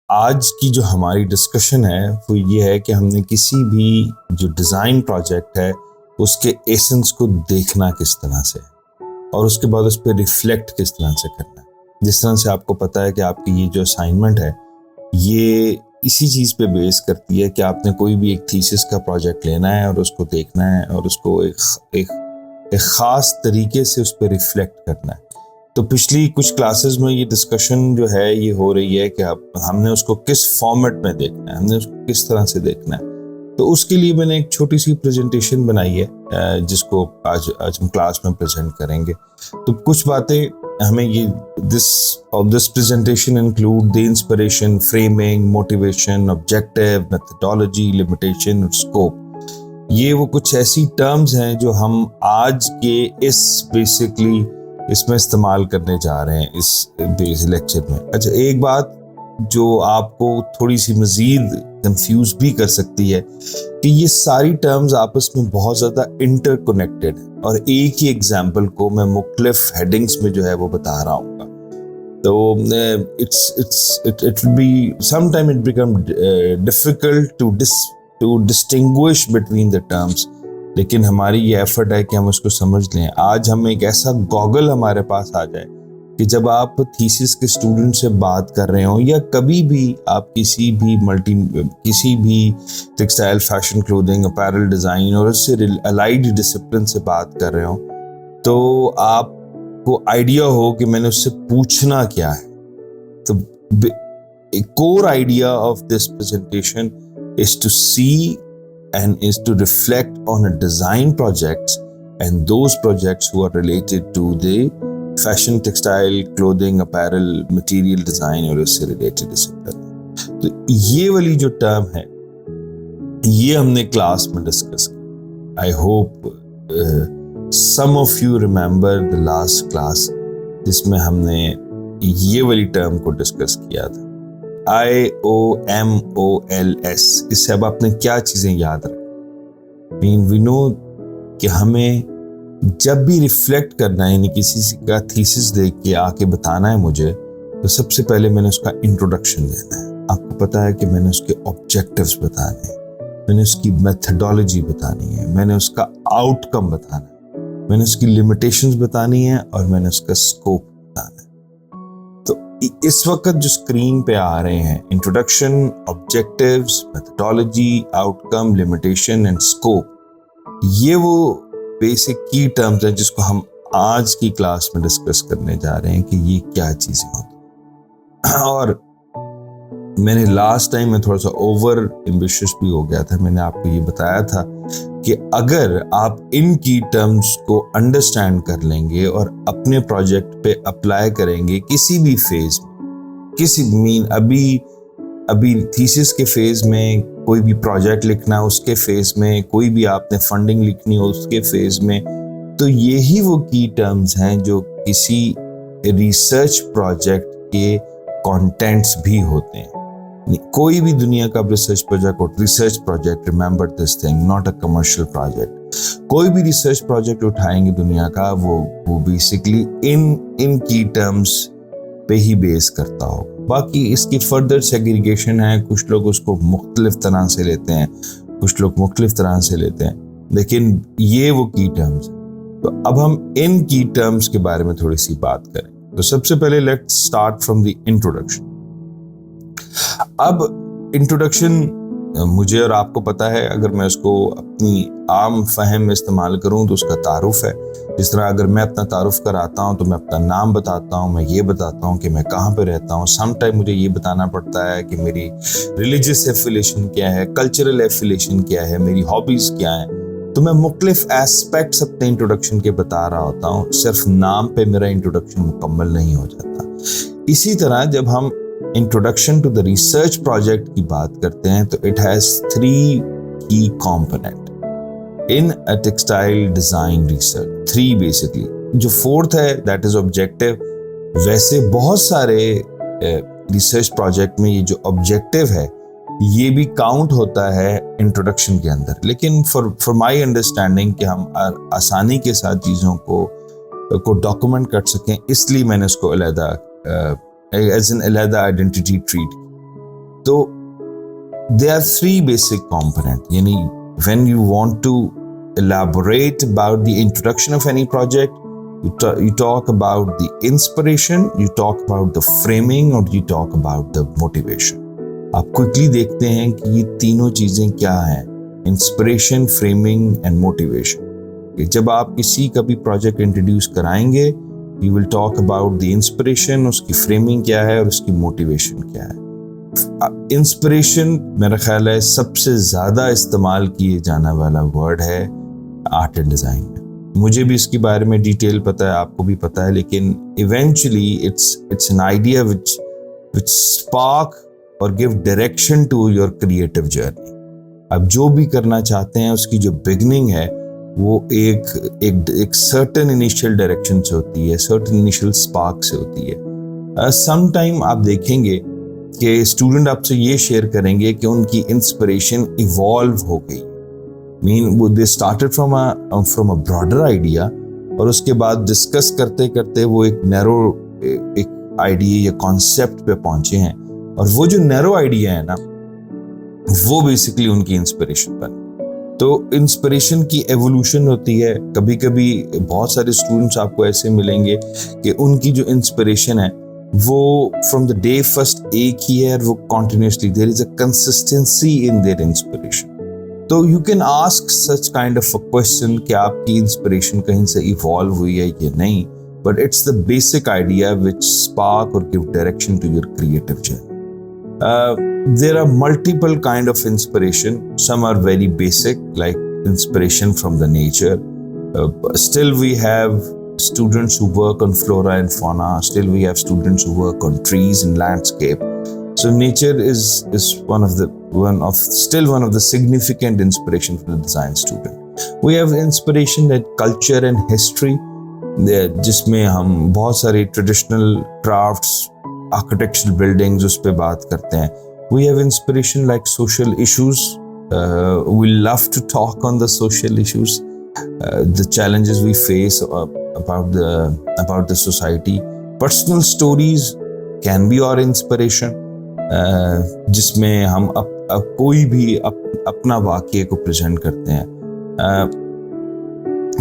आज की जो हमारी डिस्कशन है वो ये है कि हमने किसी भी जो डिज़ाइन प्रोजेक्ट है उसके एसेंस को देखना किस तरह से और उसके बाद उस पर रिफ्लेक्ट किस तरह से करना है। जिस तरह से आपको पता है कि आपकी ये जो असाइनमेंट है ये इसी चीज़ पे बेस करती है कि आपने कोई भी एक थीसिस का प्रोजेक्ट लेना है और उसको देखना है और उसको एक ख़ास तरीके से उस पर रिफ्लेक्ट करना है। तो पिछली कुछ क्लासेस में ये डिस्कशन जो है ये हो रही है कि अब हमने उसको किस फॉर्मेट में देखना है, हमने उसको किस तरह से देखना है। तो उसके लिए मैंने एक छोटी सी प्रेजेंटेशन बनाई है जिसको आज हम क्लास में प्रेजेंट करेंगे। तो कुछ बातें हमें ये this presentation include the inspiration, framing, motivation, objective, methodology, limitation और स्कोप। ये वो कुछ ऐसी टर्म्स हैं जो हम आज के बेसिकली इसमें इस्तेमाल करने जा रहे हैं इस बेस लेक्चर में। अच्छा, एक बात जो आपको थोड़ी सी मज़ीद कंफ्यूज भी कर सकती है कि ये सारी टर्म्स आपस में बहुत ज़्यादा इंटरकनेक्टेड है और एक ही एग्जाम्पल को मैं मुख्तलिफ हेडिंग्स में जो है वो बता रहा हूँ। तो it will be sometime it become difficult to distinguish between the terms, लेकिन हमारी ये एफर्ट है कि हम उसको समझ लें। आज हम एक ऐसा गॉगल हमारे पास आ जाए कि जब आप थीसिस के स्टूडेंट से बात कर रहे हो या कभी भी आप किसी भी textile, fashion, clothing, apparel design और उससे अलाइड डिसिप्लिन से बात कर रहे हो, तो आपको आइडिया हो कि मैंने उससे पूछना क्या है। तो core idea of this presentation is to see and is to reflect on a design projects and those projects who are related to the fashion, textile, clothing, apparel, material design और उससे related discipline। तो ये वाली जो term है ये हमने class में डिस्कस की। I hope some of you remember the last class जिसमें हमने ये वाली टर्म को डिस्कस किया था। IOMOLS, इससे अब आपने क्या चीज़ें याद रखें। वी नो कि हमें जब भी रिफ्लेक्ट करना है, यानी किसी का थीसिस देख के आके बताना है मुझे, तो सबसे पहले मैंने उसका इंट्रोडक्शन देना है। आपको पता है कि मैंने उसके ऑब्जेक्टिव्स बताने हैं, मैंने उसकी मेथडोलॉजी बतानी है, मैंने उसका आउटकम बताना है, मैंने उसकी लिमिटेशंस बतानी है और मैंने उसका स्कोप बताना है। इस वक्त जो स्क्रीन पे आ रहे हैं, introduction, objectives, methodology, outcome, limitation and scope, ये वो बेसिक की टर्म्स हैं जिसको हम आज की क्लास में डिस्कस करने जा रहे हैं कि ये क्या चीजें होती हैं। और मैंने लास्ट टाइम में थोड़ा सा ओवर एम्बिशियस भी हो गया था। मैंने आपको ये बताया था कि अगर आप इन की टर्म्स को अंडरस्टैंड कर लेंगे और अपने प्रोजेक्ट पे अप्लाई करेंगे किसी भी फेज में, अभी थीसिस के फेज में, कोई भी प्रोजेक्ट लिखना है उसके फेज में, कोई भी आपने फंडिंग लिखनी हो उसके फेज में, तो यही वो की टर्म्स हैं जो किसी रिसर्च प्रोजेक्ट के कंटेंट्स भी होते हैं। कोई भी दुनिया का research project, remember this thing, not a commercial project. कोई भी रिसर्च प्रोजेक्ट उठाएंगे दुनिया का, वो बेसिकली इन की टर्म्स पे ही बेस करता हो। बाकी इसकी फर्दर सेग्रीगेशन है, कुछ लोग उसको मुख्तलिफ तरह से लेते हैं, कुछ लोग मुख्तलिफ तरह से लेते हैं, लेकिन ये वो की टर्म्स है। तो अब हम इन की टर्म्स के बारे में थोड़ी सी बात करें। तो सबसे पहले let's start from the introduction. अब इंट्रोडक्शन मुझे और आपको पता है, अगर मैं उसको अपनी आम फहम में इस्तेमाल करूं तो उसका तारुफ है। जिस तरह अगर मैं अपना तारुफ कराता हूं तो मैं अपना नाम बताता हूं, मैं ये बताता हूं कि मैं कहाँ पे रहता हूं। सम टाइम मुझे ये बताना पड़ता है कि मेरी रिलीजियस एफिलिएशन क्या है, कल्चरल एफिलिएशन क्या है, मेरी हॉबीज क्या है। तो मैं मुख्तलिफ एस्पेक्ट्स अपने इंट्रोडक्शन के बता रहा होता हूँ, सिर्फ नाम पे मेरा इंट्रोडक्शन मुकम्मल नहीं हो जाता। इसी तरह जब हम introduction to the research project की बात करते हैं तो it has 3 key component in a textile design research. 3 basically. जो 4th है दैट इज ऑब्जेक्टिव। वैसे बहुत सारे रिसर्च प्रोजेक्ट में ये जो ऑब्जेक्टिव है ये भी काउंट होता है इंट्रोडक्शन के अंदर, लेकिन फॉर माय अंडरस्टैंडिंग कि हम आसानी के साथ चीज़ों को डॉक्यूमेंट कर सकें, इसलिए मैंने उसको अलहदा एज एन अलहदा आइडेंटिटी ट्रीट। तो there are three basic components. यानी when you want to elaborate about the introduction of any project, you talk about the inspiration, you talk about the framing, or you talk about the motivation. आप quickly देखते हैं कि ये तीनों चीजें क्या हैं, inspiration, framing and motivation. जब आप किसी का भी project introduce कराएंगे, you will talk about the inspiration, उसकी framing क्या है और उसकी motivation क्या है. इंस्पिरेशन मेरा ख्याल है सबसे ज़्यादा इस्तेमाल किए जाने वाला वर्ड है आर्ट एंड डिज़ाइन में. मुझे भी इसके बारे में डिटेल पता है, आपको भी पता है, लेकिन eventually it's an idea which spark और give direction to your creative journey. अब जो भी करना चाहते हैं उसकी जो बिगनिंग है वो एक सर्टेन इनिशियल डायरेक्शन से होती है, सर्टेन इनिशियल स्पार्क से होती है. सम टाइम आप देखेंगे कि स्टूडेंट आपसे ये शेयर करेंगे कि उनकी इंस्पिरेशन इवॉल्व हो गई. Mean they started from a broader idea और उसके बाद डिस्कस करते करते वो एक नैरो एक आइडिया या कॉन्सेप्ट पे पहुंचे हैं, और वो जो नैरो आइडिया है ना वो बेसिकली उनकी इंस्पिरेशन बन. तो इंस्पिरेशन की एवोल्यूशन होती है. कभी कभी बहुत सारे स्टूडेंट्स आपको ऐसे मिलेंगे कि उनकी जो इंस्पिरेशन है वो फ्रॉम द डे फर्स्ट एक ही है, वो continuously there is a consistency in their inspiration. तो you can ask such kind of a question कि आपकी इंस्पिरेशन कहीं से इवॉल्व हुई है या नहीं, but it's the basic idea which spark और give direction to your creative journey. There are multiple kind of inspiration. Some are very basic like inspiration from the nature. Still we have students who work on flora and fauna. Still we have students who work on trees and landscape. So nature is one of the significant inspiration for the design student. We have inspiration at culture and history, जिसमें हम बहुत सारे traditional crafts, architectural buildings उस पे बात करते हैं. We have inspiration like social issues. We love to talk on the social issues. The challenges we face about the society. Personal stories can be our inspiration, जिसमें हम कोई भी अपना वाक़ये को प्रेजेंट करते हैं.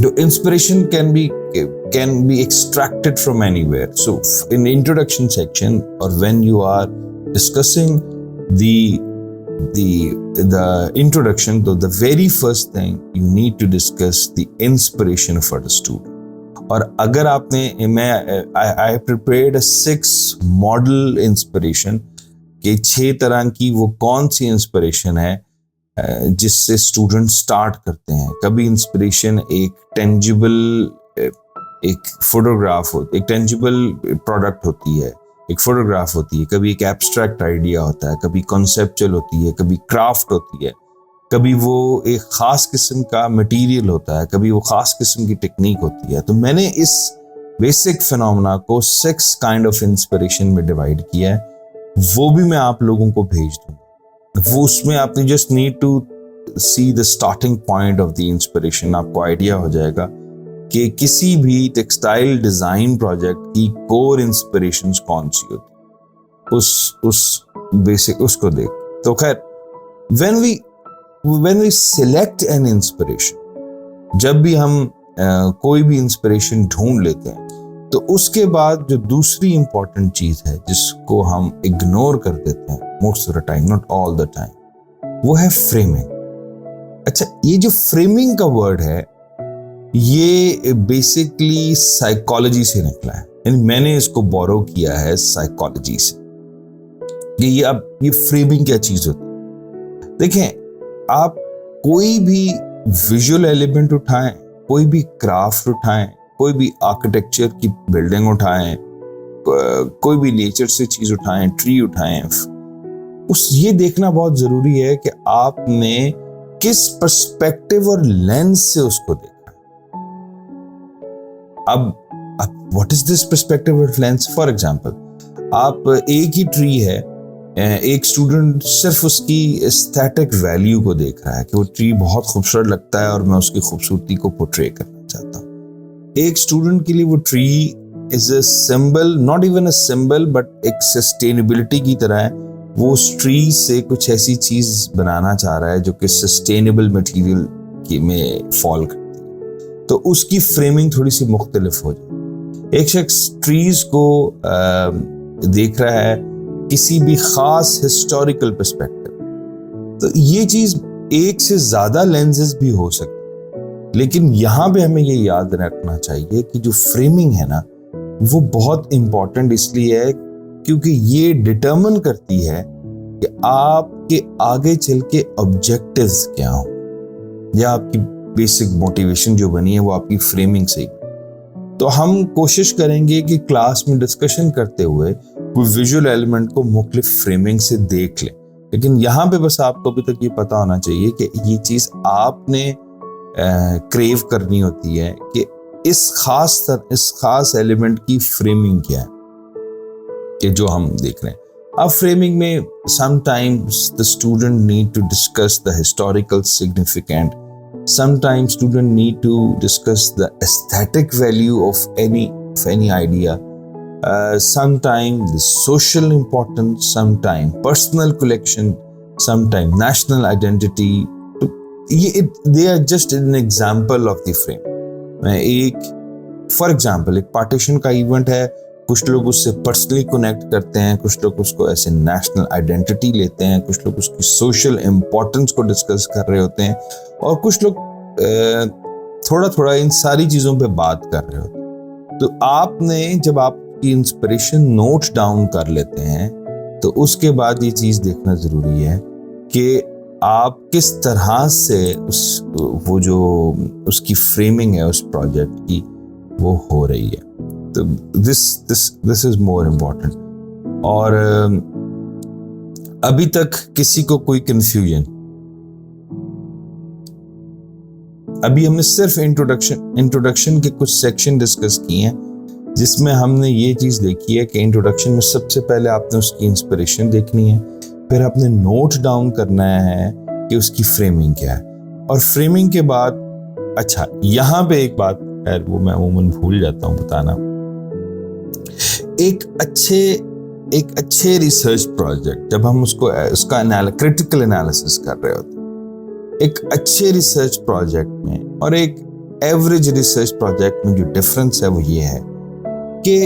The inspiration can be extracted from anywhere. So in the introduction section or when you are discussing the introduction, though, the very first thing you need to discuss the inspiration for the student. और अगर आपने I prepared a 6 model inspiration कि 6 तरह की वो कौन सी inspiration है जिससे स्टूडेंट स्टार्ट करते हैं. कभी इंस्पिरेशन एक टेंजिबल एक फोटोग्राफ होती, एक टेंजिबल प्रोडक्ट होती है, एक फोटोग्राफ होती है, कभी एक एब्स्ट्रैक्ट आइडिया होता है, कभी कॉन्सेप्चुअल होती है, कभी क्राफ्ट होती है, कभी वो एक ख़ास किस्म का मटेरियल होता है, कभी वो ख़ास किस्म की टेक्निक होती है. तो मैंने इस बेसिक फिनोमेना को 6 काइंड ऑफ इंस्पिरेशन में डिवाइड किया है. वो भी मैं आप लोगों को भेज दूँगा. वो उसमें आपने just need to see the starting point of the inspiration. आपको आइडिया हो जाएगा कि किसी भी टेक्सटाइल डिज़ाइन प्रोजेक्ट की कोर इंस्पिरेशंस कौन सी होती, उस बेसिक उसको देख. तो खैर when we select an inspiration, जब भी हम कोई भी इंस्पिरेशन ढूंढ लेते हैं तो उसके बाद जो दूसरी इंपॉर्टेंट चीज़ है जिसको हम इग्नोर कर देते हैं most of the time, not all the time, वो है फ्रेमिंग. अच्छा, ये जो फ्रेमिंग का वर्ड है ये बेसिकली साइकोलॉजी से निकला है. यानी मैंने इसको बोरो किया है साइकोलॉजी से कि ये फ्रेमिंग क्या चीज़ होती है. देखें, आप कोई भी विजुअल एलिमेंट उठाएं, कोई भी क्राफ्ट उठाएं, कोई भी आर्किटेक्चर की बिल्डिंग उठाएं, कोई भी नेचर से चीज़ उठाएं, ट्री उठाएं, ये देखना बहुत ज़रूरी है कि आपने किस पर्सपेक्टिव और लेंस से उसको देखा. अब व्हाट इज दिस पर्सपेक्टिव और लेंस? फॉर एग्जांपल, आप एक ही ट्री है, एक स्टूडेंट सिर्फ उसकी एस्थेटिक वैल्यू को देख रहा है कि वो ट्री बहुत खूबसूरत लगता है और मैं उसकी खूबसूरती को पोर्ट्रे करना चाहता हूँ. एक स्टूडेंट के लिए वो tree is a symbol, not even a symbol, but एक सस्टेनेबिलिटी की तरह है वो उस ट्री से कुछ ऐसी चीज बनाना चाह रहा है जो कि सस्टेनेबल मटेरियल में फॉल करती है, तो उसकी फ्रेमिंग थोड़ी सी मुख्तलिफ हो जाए। एक शख्स ट्रीज को देख रहा है किसी भी खास हिस्टोरिकल पर्सपेक्टिव, तो ये चीज एक से ज्यादा लेंसेज भी हो सकती, लेकिन यहां पे हमें ये याद रखना चाहिए कि जो फ्रेमिंग है ना वो बहुत इंपॉर्टेंट इसलिए है क्योंकि ये डिटरमिन करती है कि आपके आगे चल के ऑब्जेक्टिव्स क्या हो, या आपकी बेसिक मोटिवेशन जो बनी है वो आपकी फ्रेमिंग से ही। तो हम कोशिश करेंगे कि क्लास में डिस्कशन करते हुए कोई विजुअल एलिमेंट को मुख्तलिफ फ्रेमिंग से देख लें, लेकिन यहाँ पे बस आपको अभी तक ये पता होना चाहिए कि ये चीज़ आपने क्रेव करनी होती है कि इस खास एलिमेंट की फ्रेमिंग क्या है कि जो हम देख रहे हैं। अब फ्रेमिंग में sometimes the student need to discuss the historical significant, sometimes student need to discuss the aesthetic value of any idea, sometimes the social importance, sometimes personal collection, sometimes national identity. They are just an example of the frame. For example एक partition का event है, कुछ लोग उससे personally connect करते हैं, कुछ लोग उसको ऐसे नेशनल आइडेंटिटी लेते हैं, कुछ लोग उसकी सोशल इम्पोर्टेंस को डिस्कस कर रहे होते हैं, और कुछ लोग थोड़ा थोड़ा इन सारी चीज़ों पे बात कर रहे होते हैं। तो आपने जब आपकी इंस्पिरेशन नोट डाउन कर लेते हैं तो उसके बाद ये चीज़ देखना ज़रूरी है कि आप किस तरह से वो जो उसकी फ्रेमिंग है उस प्रोजेक्ट की वो हो रही है। तो दिस इज मोर इम्पोर्टेंट। और अभी तक किसी को कोई कंफ्यूजन? अभी हमने सिर्फ इंट्रोडक्शन के कुछ सेक्शन डिस्कस किए हैं, जिसमें हमने ये चीज देखी है कि इंट्रोडक्शन में सबसे पहले आपने उसकी इंस्पिरेशन देखनी है, फिर आपने नोट डाउन करना है कि उसकी फ्रेमिंग क्या है, और फ्रेमिंग के बाद अच्छा यहां पे एक बात है वो मैं अमूमन भूल जाता हूं बताना। एक अच्छे रिसर्च प्रोजेक्ट जब हम उसका क्रिटिकल एनालिसिस कर रहे होते हैं, एक अच्छे रिसर्च प्रोजेक्ट में और एक एवरेज रिसर्च प्रोजेक्ट में जो डिफरेंस है वो ये है कि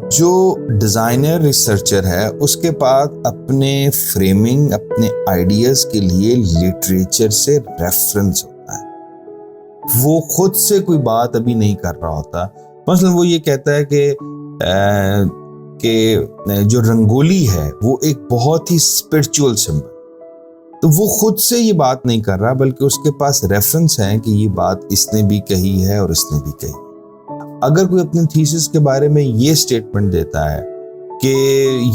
जो डिजाइनर रिसर्चर है उसके पास अपने फ्रेमिंग अपने आइडियाज के लिए लिटरेचर से रेफरेंस होता है, वो खुद से कोई बात अभी नहीं कर रहा होता। मतलब वो ये कहता है कि जो रंगोली है वो एक बहुत ही स्पिरिचुअल सिंबल, तो वो खुद से ये बात नहीं कर रहा बल्कि उसके पास रेफरेंस है कि ये बात इसने भी कही है और इसने भी कही। अगर कोई अपने थीसिस के बारे में ये स्टेटमेंट देता है कि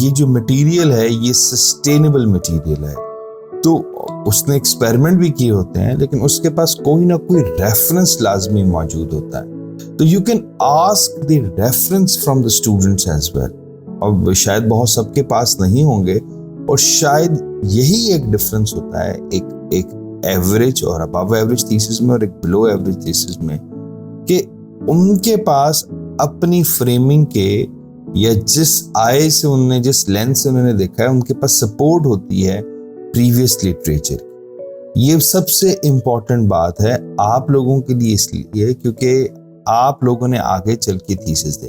ये जो मटेरियल है ये सस्टेनेबल मटेरियल है, तो उसने एक्सपेरिमेंट भी किए होते हैं लेकिन उसके पास कोई ना कोई रेफरेंस लाजमी मौजूद होता है। तो you can ask the reference from the students as well, और शायद बहुत सबके पास नहीं होंगे, और शायद यही एक डिफरेंस होता है एक एवरेज और अबव एवरेज थीसिस में और एक बिलो एवरेज थीसिस में, कि उनके पास अपनी फ्रेमिंग के या जिस आई से उन्होंने जिस लेंस से उन्होंने देखा है उनके पास सपोर्ट होती है प्रीवियस लिटरेचर। ये सबसे इम्पोर्टेंट बात है आप लोगों के लिए, इसलिए क्योंकि आप लोगों ने आगे चल के थीसिस दे,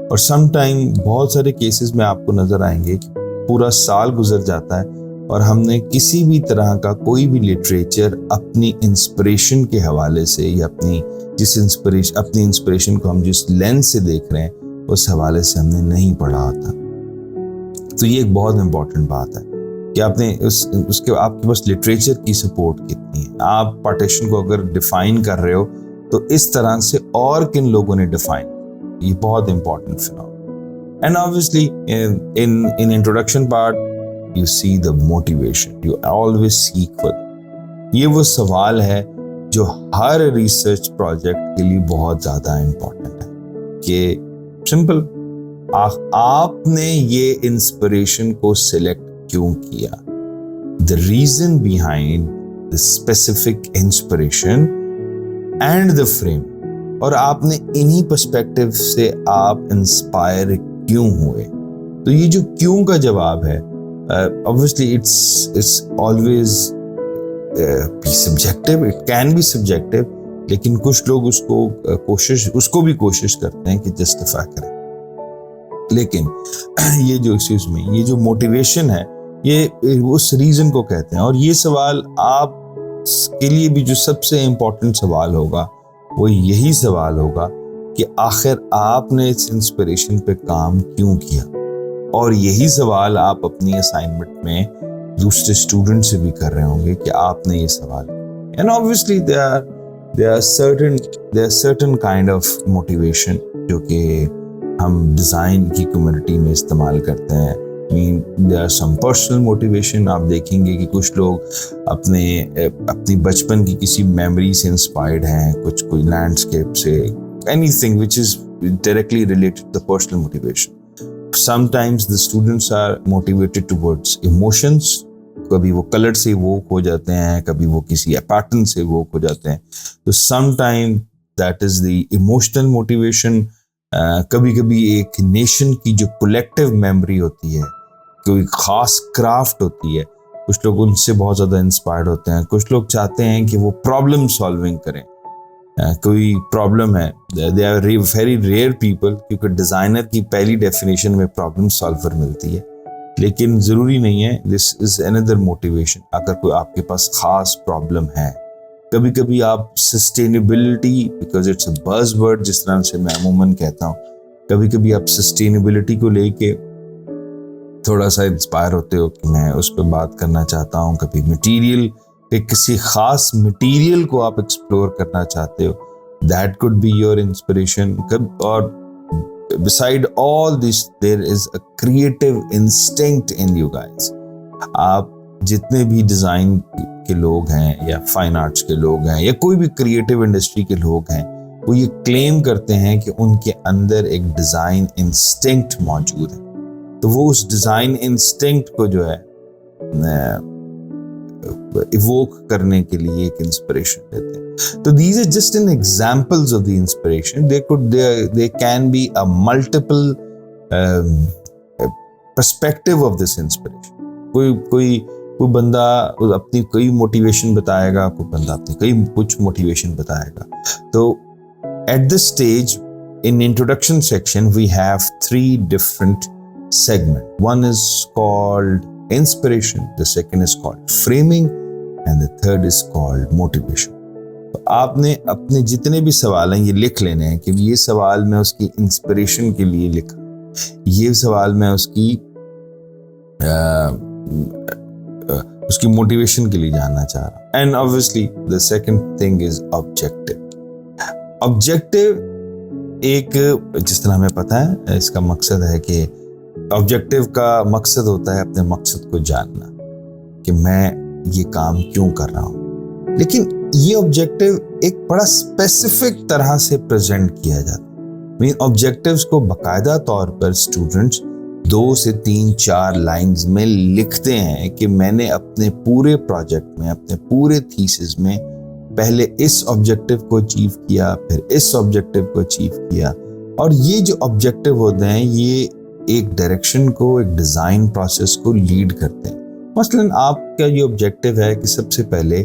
और सम टाइम बहुत सारे केसेस में आपको नजर आएंगे कि पूरा साल गुजर जाता है और हमने किसी भी तरह का कोई भी लिटरेचर अपनी इंस्पिरेशन के हवाले से या अपनी इंस्पिरेशन को हम जिस लेंस से देख रहे हैं उस हवाले से हमने नहीं पढ़ा होता। तो ये एक बहुत इंपॉर्टेंट बात है कि आपने आपके पास लिटरेचर की सपोर्ट कितनी है। आप पार्टीशन को अगर डिफाइन कर रहे हो तो इस तरह से और किन लोगों ने डिफाइन, ये बहुत important phenomenon. And obviously in introduction part you see the motivation, you always seek for. ये वो सवाल है जो हर रिसर्च प्रोजेक्ट के लिए बहुत ज्यादा इंपॉर्टेंट है कि सिंपल आपने ये इंस्पिरेशन को सिलेक्ट क्यों किया, the reason behind the specific inspiration and the frame, और आपने इन्हीं पर्सपेक्टिव से आप इंस्पायर क्यों हुए। तो ये जो क्यों का जवाब है Obviously it's always be subjective, it can be subjective, लेकिन कुछ लोग उसको भी कोशिश करते हैं कि जस्टिफाई करें। लेकिन ये जो मोटिवेशन है, ये उस रीजन को कहते हैं। और ये सवाल आप के लिए भी जो सबसे इम्पोर्टेंट सवाल होगा वो यही सवाल होगा कि आखिर आपने इस इंस्पिरेशन पे काम क्यों किया। और यही सवाल आप अपनी असाइनमेंट में दूसरे स्टूडेंट से भी कर रहे होंगे कि आपने ये सवाल। And obviously there are certain kind of motivation जो कि हम डिज़ाइन की कम्युनिटी में इस्तेमाल करते हैं। there are some personal motivation। आप देखेंगे कि कुछ लोग अपनी बचपन की किसी मेमोरी से इंस्पायर्ड हैं, कोई लैंडस्केप से, anything which is directly related to the personal motivation। Sometimes the students are motivated towards emotions। कभी वो कलर से वोक हो जाते हैं, कभी वो किसी पैटर्न से वोक हो जाते हैं। तो sometimes that is the emotional motivation। कभी कभी एक नेशन की जो कलेक्टिव मेमोरी होती है, कोई खास क्राफ्ट होती है, कुछ लोग उनसे बहुत ज़्यादा इंस्पायर्ड होते हैं। कुछ लोग चाहते हैं कि वो प्रॉब्लम सॉल्विंग करें। कोई प्रॉब्लम है, they are very rare people, क्योंकि डिज़ाइनर की पहली डेफिनेशन में प्रॉब्लम सॉल्वर मिलती है, लेकिन ज़रूरी नहीं है। This is another motivation. अगर कोई आपके पास ख़ास प्रॉब्लम है, कभी कभी आप sustainability, because it's a buzzword जिस तरह से मैं अमूमन कहता हूँ, कभी कभी आप सस्टेनेबिलिटी को लेके थोड़ा सा इंस्पायर होते हो कि मैं उस पर बात करना चाहता हूँ। कभी मटीरियल पे किसी ख़ास मटीरियल को आप एक्सप्लोर करना चाहते हो, that could be your inspiration. और beside all this there is a creative instinct in you guys। आप जितने भी डिज़ाइन के लोग हैं या फाइन आर्ट्स के लोग हैं या कोई भी क्रिएटिव इंडस्ट्री के लोग हैं, वो ये क्लेम करते हैं कि उनके अंदर एक डिज़ाइन इंस्टिंक्ट मौजूद है। तो वो उस डिज़ाइन इंस्टिंक्ट को जो है इवोक करने के लिए एक इंस्पिरेशन देते हैं। तो these are just an examples of the inspiration। They can be a multiple perspective of this inspiration। कोई बंदा अपनी कोई मोटिवेशन बताएगा, कोई बंदा अपनी कुछ मोटिवेशन बताएगा। तो at this stage in introduction section we have 3 different segments। One is called inspiration, the second is called framing, and the third is called motivation। तो आपने अपने जितने भी सवाल हैं ये लिख लेने हैं कि ये सवाल मैं उसकी इंस्पिरेशन के लिए लिखा, ये सवाल मैं उसकी मोटिवेशन के लिए जानना चाह रहा। And obviously the second thing is objective. Objective एक, जिस तरह हमें पता है, इसका मकसद है कि ऑब्जेक्टिव का मकसद होता है अपने मकसद को जानना कि मैं ये काम क्यों कर रहा हूँ। लेकिन ये ऑब्जेक्टिव एक बड़ा स्पेसिफिक तरह से प्रेजेंट किया जाता है। ऑब्जेक्टिव्स को बाकायदा तौर पर स्टूडेंट्स 2 से 3-4 लाइंस में लिखते हैं कि मैंने अपने पूरे प्रोजेक्ट में, अपने पूरे थीसिस में पहले इस ऑब्जेक्टिव को अचीव किया, फिर इस ऑब्जेक्टिव को अचीव किया। और ये जो ऑब्जेक्टिव होते हैं ये एक डायरेक्शन को, एक डिज़ाइन प्रोसेस को लीड करते हैं। मसलन आपका ये ऑब्जेक्टिव है कि सबसे पहले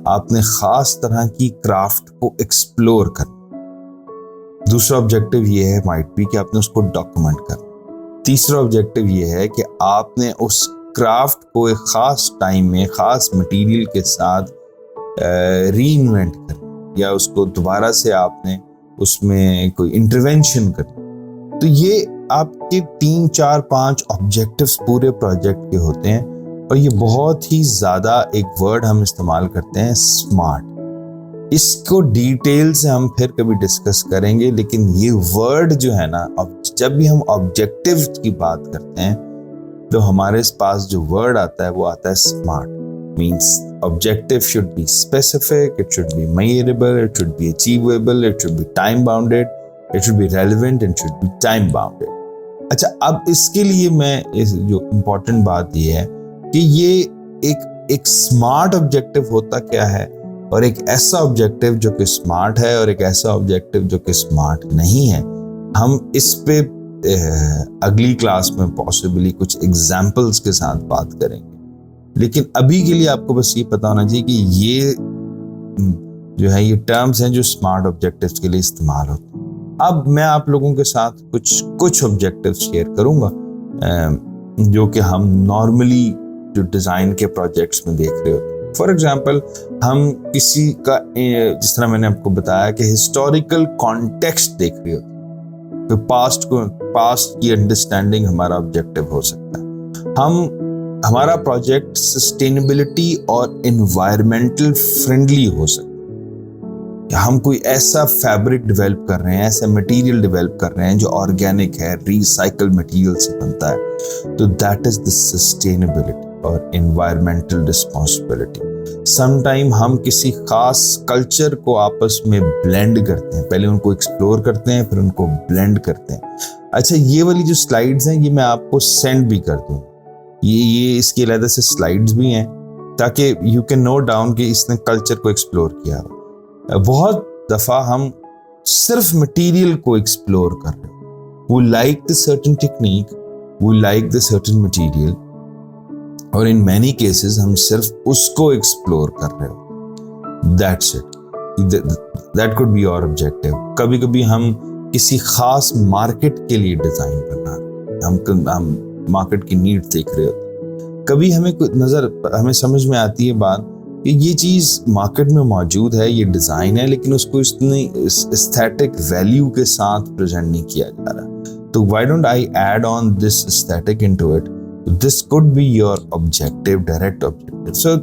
आपने ख़ास तरह की क्राफ्ट को एक्सप्लोर करना। दूसरा ऑब्जेक्टिव ये है माइट बी कि आपने उसको डॉक्यूमेंट करना। तीसरा ऑब्जेक्टिव ये है कि आपने उस क्राफ्ट को एक ख़ास टाइम में ख़ास मटेरियल के साथ रीइन्वेंट करना, या उसको दोबारा से आपने उसमें कोई इंटरवेंशन करना। तो ये आपके 3, 4, 5 ऑब्जेक्टिव्स पूरे प्रोजेक्ट के होते हैं। और ये बहुत ही ज़्यादा एक वर्ड हम इस्तेमाल करते हैं, स्मार्ट। इसको डिटेल से हम फिर कभी डिस्कस करेंगे, लेकिन ये वर्ड जो है ना, अब जब भी हम ऑब्जेक्टिव की बात करते हैं तो हमारे पास जो वर्ड आता है वो आता है smart. Means objective should be specific, it should be measurable, it should be achievable, it should be time bounded, it should be relevant, it should be time bounded. अच्छा, अब इसके लिए मैं जो इम्पोर्टेंट बात ये है कि ये एक स्मार्ट ऑब्जेक्टिव होता क्या है, और एक ऐसा ऑब्जेक्टिव जो कि स्मार्ट है और एक ऐसा ऑब्जेक्टिव जो कि स्मार्ट नहीं है। हम इस पे अगली क्लास में पॉसिबली कुछ एग्जाम्पल्स के साथ बात करेंगे, लेकिन अभी के लिए आपको बस ये पता होना चाहिए कि ये जो है ये टर्म्स हैं जो स्मार्ट ऑब्जेक्टिव्स के लिए इस्तेमाल होते हैं। अब मैं आप लोगों के साथ कुछ ऑब्जेक्टिव्स शेयर करूंगा जो कि हम नॉर्मली जो डिज़ाइन के प्रोजेक्ट्स में देख रहे होते हैं। फॉर एग्जांपल, हम किसी का जिस तरह मैंने आपको बताया कि हिस्टोरिकल कॉन्टेक्स्ट देख रहे होते हैं, तो पास्ट की अंडरस्टैंडिंग हमारा ऑब्जेक्टिव हो सकता है। हमारा प्रोजेक्ट सस्टेनेबिलिटी और एनवायरमेंटल फ्रेंडली हो सकता है। हम कोई ऐसा फैब्रिक डेवलप कर रहे हैं, ऐसा मटेरियल डेवलप कर रहे हैं जो ऑर्गेनिक है, रिसाइकल मटेरियल से बनता है, तो दैट इज द सस्टेनेबिलिटी और एनवायरमेंटल रिस्पॉन्सिबिलिटी। समटाइम हम किसी खास कल्चर को आपस में ब्लेंड करते हैं, पहले उनको एक्सप्लोर करते हैं, फिर उनको ब्लेंड करते हैं। अच्छा, ये वाली जो स्लाइड्स हैं ये मैं आपको सेंड भी कर दूँ, ये इसके अलग से स्लाइड्स भी हैं ताकि यू कैन नोट डाउन कि इसने कल्चर को एक्सप्लोर किया। बहुत दफा हम सिर्फ मटेरियल को एक्सप्लोर कर रहे हो, वो लाइक द सर्टेन टेक्निक, वो लाइक द सर्टेन मटेरियल, और इन मैनी केसेस हम सिर्फ उसको एक्सप्लोर कर रहे हो। That's it, that could be your objective. कभी कभी हम किसी खास मार्केट के लिए डिजाइन बना रहे, हम मार्केट की नीड देख रहे होते। कभी हमें समझ में आती है बात कि ये चीज मार्केट में मौजूद है, ये डिजाइन है, लेकिन उसको इतनी एस्थेटिक वैल्यू के साथ प्रेजेंट नहीं किया जा रहा, तो why don't I add on this aesthetic into it. This could be your objective, direct objective. So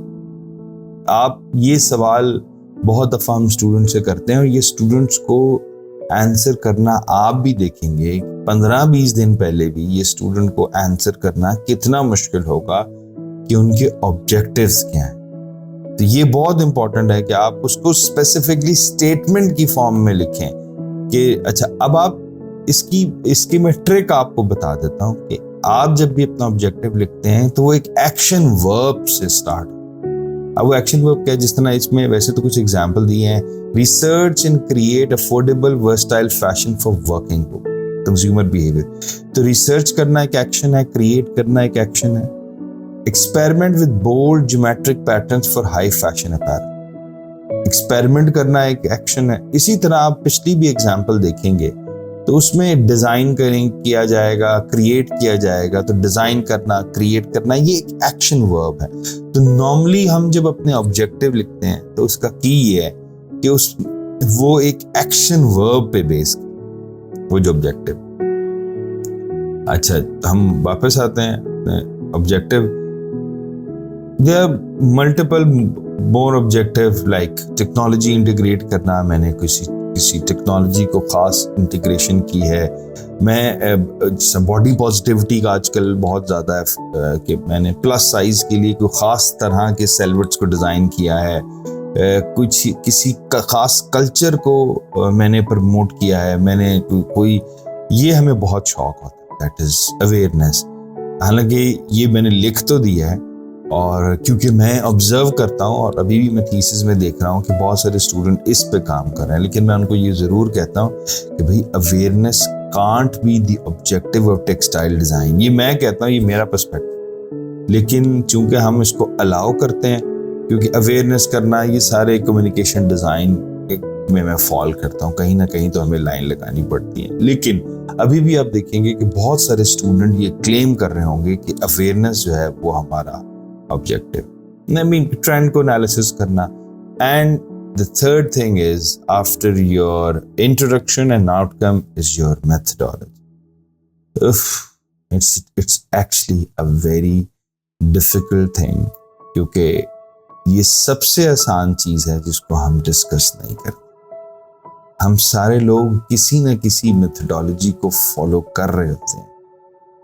आप ये सवाल बहुत दफा हम स्टूडेंट से करते हैं, और ये स्टूडेंट्स को आंसर करना आप भी देखेंगे 15-20 दिन पहले भी ये स्टूडेंट को आंसर करना कितना मुश्किल होगा कि उनके ऑब्जेक्टिव्स क्या हैं। तो ये बहुत इंपॉर्टेंट है कि आप उसको स्पेसिफिकली स्टेटमेंट की फॉर्म में लिखें कि अच्छा, अब आप इसकी मैं ट्रिक आपको बता देता हूं कि आप जब भी अपना ऑब्जेक्टिव लिखते हैं तो वो एक एक्शन वर्ब से स्टार्ट। अब वो एक्शन वर्ब क्या है, जिस तरह इसमें वैसे तो कुछ एग्जाम्पल दिए हैं, research and create affordable versatile fashion for working consumer behaviour. तो रिसर्च करना एक एक्शन है, क्रिएट करना एक एक्शन है, experiment with bold geometric patterns for high fashion apparel, experiment करना एक एक्शन है। इसी तरह आप पिछली भी एग्जाम्पल देखेंगे तो उसमें डिजाइन किया जाएगा, क्रिएट किया जाएगा, तो डिजाइन करना, क्रिएट करना, ये एक एक्शन वर्ब है। तो नॉर्मली हम जब अपने ऑब्जेक्टिव लिखते हैं तो उसका की ये है कि वो एक एक्शन वर्ब पे बेस वो जो ऑब्जेक्टिव। अच्छा, हम वापस आते हैं objective. There are multiple more objective like technology integrate करना। मैंने किसी टेक्नोलॉजी को खास इंटीग्रेशन की है। मैं बॉडी पॉजिटिविटी का आजकल बहुत ज़्यादा है कि मैंने प्लस साइज के लिए कोई ख़ास तरह के सेलवेट्स को डिज़ाइन किया है, किसी खास कल्चर को मैंने प्रमोट किया है, मैंने कोई ये हमें बहुत शौक होता है, दैट इज़ अवेयरनेस। हालांकि ये मैंने लिख तो दिया है, और क्योंकि मैं ऑब्जर्व करता हूँ और अभी भी मैं थीसिस में देख रहा हूँ कि बहुत सारे स्टूडेंट इस पे काम कर रहे हैं, लेकिन मैं उनको ये ज़रूर कहता हूँ कि भाई awareness can't be the objective of textile design. ये मैं कहता हूँ, ये मेरा पर्सपेक्टिव, लेकिन चूंकि हम इसको अलाउ करते हैं, क्योंकि अवेयरनेस करना ये सारे कम्युनिकेशन डिज़ाइन में मैं फॉल करता हूँ, कहीं ना कहीं तो हमें लाइन लगानी पड़ती है। लेकिन अभी भी आप देखेंगे कि बहुत सारे स्टूडेंट ये क्लेम कर रहे होंगे कि अवेयरनेस जो है वो हमारा ऑब्जेक्टिव। आई मीन ट्रेंड को एनालिसिस करना। And the third thing is after your introduction and outcome is your methodology. It's actually a very difficult thing, क्योंकि ये सबसे आसान चीज है जिसको हम डिस्कस नहीं करते। हम सारे लोग किसी न किसी मेथडोलॉजी को फॉलो कर रहे होते हैं,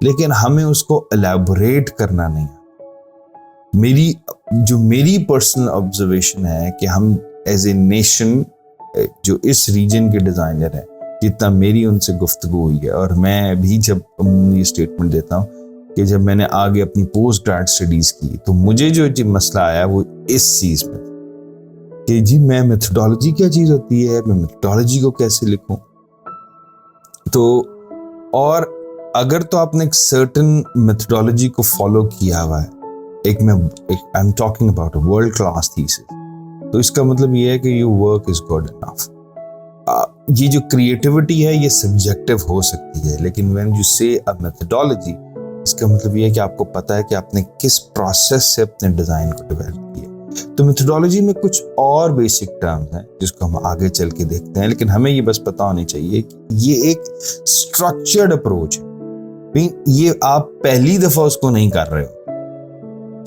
लेकिन हमें उसको एलैबोरेट करना नहीं। मेरी पर्सनल ऑब्जर्वेशन है कि हम एज ए नेशन, जो इस रीजन के डिजाइनर हैं, जितना मेरी उनसे गुफ्तगू हुई है, और मैं भी जब ये स्टेटमेंट देता हूँ कि जब मैंने आगे अपनी पोस्ट ग्रेड स्टडीज की, तो मुझे जो मसला आया वो इस चीज में कि जी मैं मेथडोलॉजी क्या चीज होती है, मैं मेथडोलॉजी को कैसे लिखूं। तो और अगर तो आपने एक सर्टेन मेथोडोलॉजी को फॉलो किया हुआ है, I am talking about a world class thesis, तो इसका मतलब ये है कि your work is good enough. ये जो क्रिएटिविटी है ये सब्जेक्टिव हो सकती है, लेकिन व्हेन यू से अ मेथोडोलॉजी, इसका मतलब ये है कि आपको पता है कि आपने किस प्रोसेस से अपने डिजाइन को डेवलप किया। तो मेथोडोलॉजी में कुछ और बेसिक टर्म्स हैं जिसको हम आगे चल के देखते हैं, लेकिन हमें ये बस पता होनी चाहिए कि ये एक स्ट्रक्चर्ड अप्रोच है। ये आप पहली दफा उसको नहीं कर रहे हो,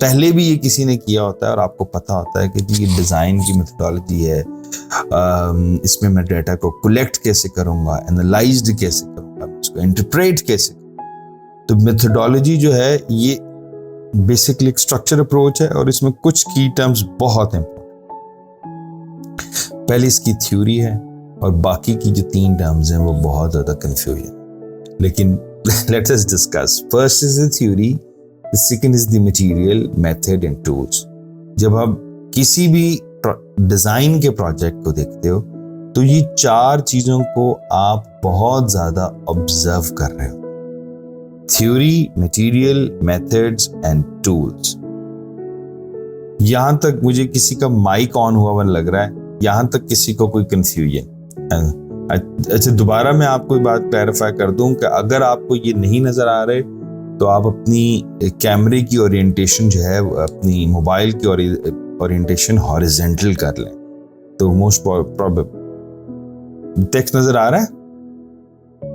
पहले भी ये किसी ने किया होता है और आपको पता होता है कि ये डिजाइन की मेथोडोलॉजी है, इसमें मैं डेटा को कलेक्ट कैसे करूंगा, एनालाइज्ड कैसे करूंगा, इसको इंटरप्रेट कैसे करूंगा। तो मेथोडोलॉजी जो है ये बेसिकली एक स्ट्रक्चर अप्रोच है और इसमें कुछ की टर्म्स बहुत इंपॉर्टेंट। पहले इसकी थ्योरी है और बाकी की जो 3 टर्म्स हैं वो बहुत ज्यादा कंफ्यूजन, लेकिन let's us discuss. First is the theory, the second is the material, method and tools. जब आप किसी भी डिजाइन के प्रोजेक्ट को देखते हो तो ये 4 चीजों को आप बहुत ज्यादा ऑब्जर्व कर रहे हो, theory, material, methods and tools. यहां तक मुझे किसी का माइक ऑन हुआ हुआ लग रहा है, यहां तक किसी को कोई कंफ्यूजन। अच्छा, दोबारा मैं आपको एक बात क्लैरिफाई कर दूं कि अगर आपको ये नहीं नजर आ रहे तो आप अपनी कैमरे की ओरिएंटेशन जो है, अपनी मोबाइल की ओरिएंटेशन हॉरिजॉन्टल कर लें, तो मोस्ट प्रोबेबल टेक्स्ट नजर आ रहा है।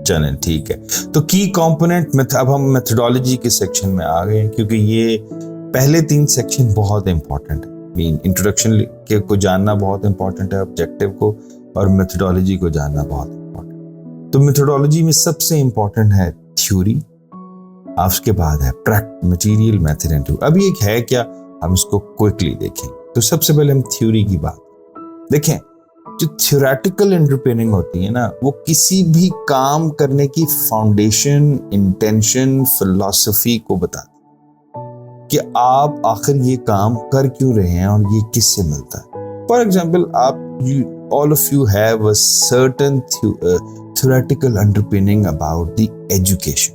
चलें, ठीक है। तो की कंपोनेंट, अब हम मेथोडोलॉजी के सेक्शन में आ गए हैं, क्योंकि ये पहले 3 सेक्शन बहुत इंपॉर्टेंट है। इंट्रोडक्शन को जानना बहुत इंपॉर्टेंट है, ऑब्जेक्टिव को, और मेथोडोलॉजी को जानना बहुत इंपॉर्टेंट। तो मेथोडोलॉजी में सबसे इंपॉर्टेंट है थ्योरी, उसके बाद है मटेरियल, मेथड एंड टूल। अभी एक है क्या, हम इसको क्विकली देखें। तो सबसे पहले हम थ्योरी की बात देखें। जो थ्योरेटिकल एंटरप्रेन्योरिंग होती है ना, वो किसी भी काम करने की फाउंडेशन, इंटेंशन, फिलॉसफी को बताती है कि आप आखिर ये काम कर क्यों रहे हैं और ये किससे मिलता है। For example, all of you have a certain theoretical underpinning about the education,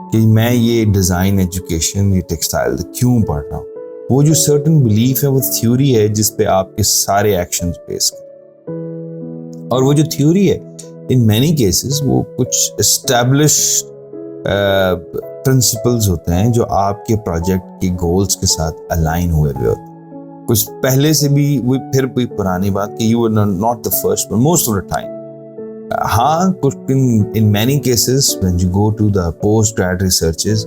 कि मैं ये डिजाइन एजुकेशन, ये टेक्सटाइल क्यों पढ़ रहा हूँ। वो जो सर्टन बिलीफ है वो थ्योरी है जिस पे आपके सारे एक्शंस बेस कर। और वो जो थ्योरी है इन मैनी केसेस वो कुछ एस्टैब्लिश्ड प्रिंसिपल्स होते हैं जो आपके प्रोजेक्ट के गोल्स के साथ अलाइन हुए होते हैं। कुछ पहले से भी, वो फिर कोई पुरानी बात कि you are not the first one most of the time. हाँ, कुछ in many cases when you go to the post grad researches,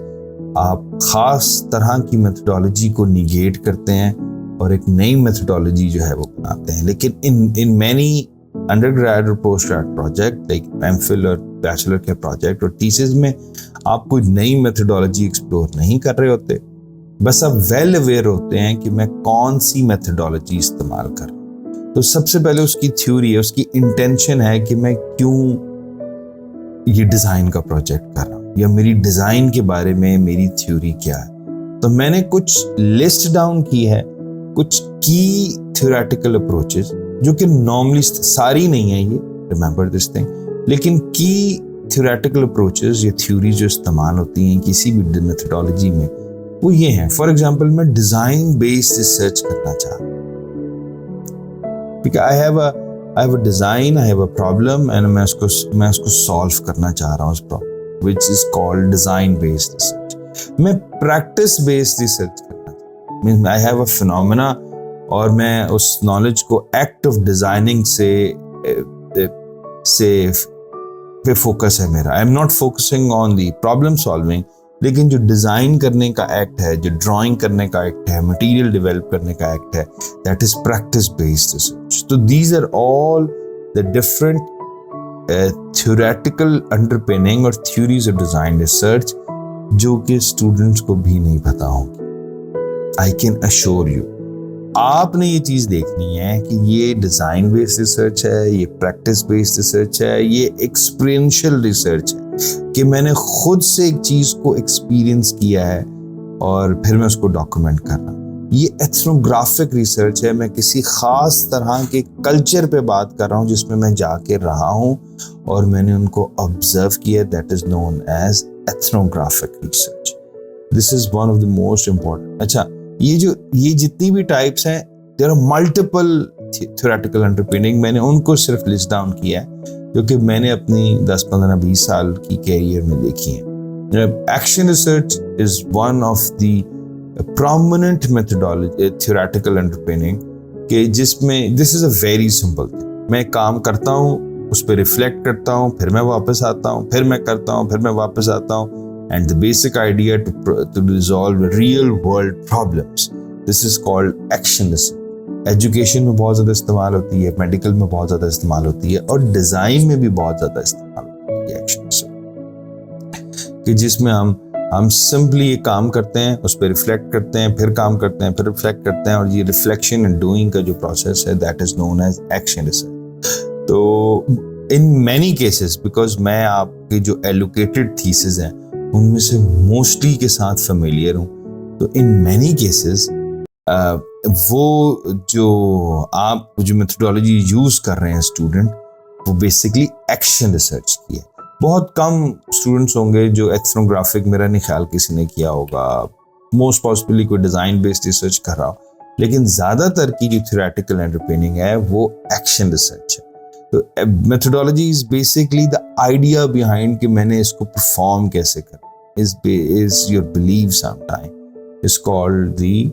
आप खास तरह की मेथोडोलॉजी को निगेट करते हैं और एक नई मेथोडोलॉजी जो है वो बनाते हैं। लेकिन इन मैनी अंडरग्रेड और post grade project, like MPhil और बैचलर के प्रोजेक्ट और थीसिस में, आप कोई नई मेथोडोलॉजी एक्सप्लोर नहीं कर रहे होते, बस आप वेल अवेयर होते हैं कि मैं कौन सी मेथोडोलॉजी इस्तेमाल कर। तो सबसे पहले उसकी थ्योरी है, उसकी इंटेंशन है कि मैं क्यों ये डिजाइन का प्रोजेक्ट कर रहा हूँ, या मेरी डिजाइन के बारे में मेरी थ्योरी क्या है। तो मैंने कुछ लिस्ट डाउन की है, कुछ की थ्योरेटिकल अप्रोचेस, जो कि नॉर्मली सारी नहीं है, ये रिमेंबर दिस थिंग, लेकिन की थ्योरेटिकल अप्रोचेस, ये थ्योरी जो इस्तेमाल होती हैं किसी भी मेथोडोलॉजी में, वो ये हैं। फॉर एग्जाम्पल, मैं डिजाइन बेस्ड रिसर्च करना चाह रहा हूँ, because I have a design, I have a problem, and मैं उसको solve करना चाह रहा हूँ उस problem, which is called design based research। मैं practice based research करना चाहता हूँ, I have a phenomena, और मैं उस knowledge को act of designing पे focus है मेरा। I am not focusing on the problem solving, लेकिन जो डिजाइन करने का एक्ट है, जो ड्राइंग करने का एक्ट है, मटेरियल डेवलप करने का एक्ट है, that is practice based research. तो these are all the different theoretical underpinning और थ्योरीज ऑफ डिजाइन रिसर्च जो कि स्टूडेंट्स को भी नहीं पता होंगी। आई कैन अश्योर यू, आपने ये चीज देखनी है कि ये डिजाइन बेस्ड रिसर्च है, ये प्रैक्टिस बेस्ड रिसर्च है, ये एक्सपीरियंशियल रिसर्च है, कि मैंने खुद से एक चीज को एक्सपीरियंस किया है और फिर मैं उसको डॉक्यूमेंट कर रहा हूं। ये एथनोग्राफिक रिसर्च है। मैं किसी खास तरह के कल्चर पे बात कर रहा हूँ जिसमें मैं जाके रहा हूँ और मैंने उनको ऑब्जर्व किया। That is known as ethnographic research. This is one of the most important. अच्छा, ये जितनी भी टाइप्स हैं, there are multiple theoretical underpinning. मैंने उनको सिर्फ लिस्ट डाउन किया है क्योंकि मैंने अपनी 10, 15, 20 साल की कैरियर में देखी है। Action research is one of the prominent methodology theoretical underpinning कि जिसमें this is a very simple thing। मैं काम करता हूँ, उस पर रिफ्लेक्ट करता हूँ, फिर मैं वापस आता हूँ, फिर मैं करता हूँ, फिर मैं वापस आता हूँ। and the basic idea to resolve real world problems, this is called action research। Education में बहुत ज़्यादा इस्तेमाल होती है, मेडिकल में बहुत ज़्यादा इस्तेमाल होती है और डिज़ाइन में भी बहुत ज़्यादा इस्तेमाल होती है एक्शन रिसर्च, कि जिसमें हम सिंपली ये काम करते हैं, उस पर रिफ्लेक्ट करते हैं, फिर काम करते हैं, फिर रिफ्लेक्ट करते हैं, और ये रिफ्लेक्शन एंड डूइंग का जो प्रोसेस है that is known as action research. तो इन मैनी केसेस, बिकॉज मैं आपके जो एलोकेटेड थीसिस हैं उनमें से मोस्टली के साथ फेमिलियर हूँ, तो इन मैनी केसेस वो जो मेथोडोलॉजी यूज कर रहे हैं स्टूडेंट, वो बेसिकली एक्शन रिसर्च की है। बहुत कम स्टूडेंट्स होंगे जो एथनोग्राफिक, मेरा नहीं ख्याल किसी ने किया होगा, मोस्ट पॉसिबली कोई डिजाइन बेस्ड रिसर्च कर रहा हो, लेकिन ज्यादातर की जो थ्योरेटिकल अंडरपिनिंग है वो एक्शन रिसर्च है। तो methodology is basically the idea behind कि मैंने इसको परफॉर्म कैसे करना, is your belief sometime is called the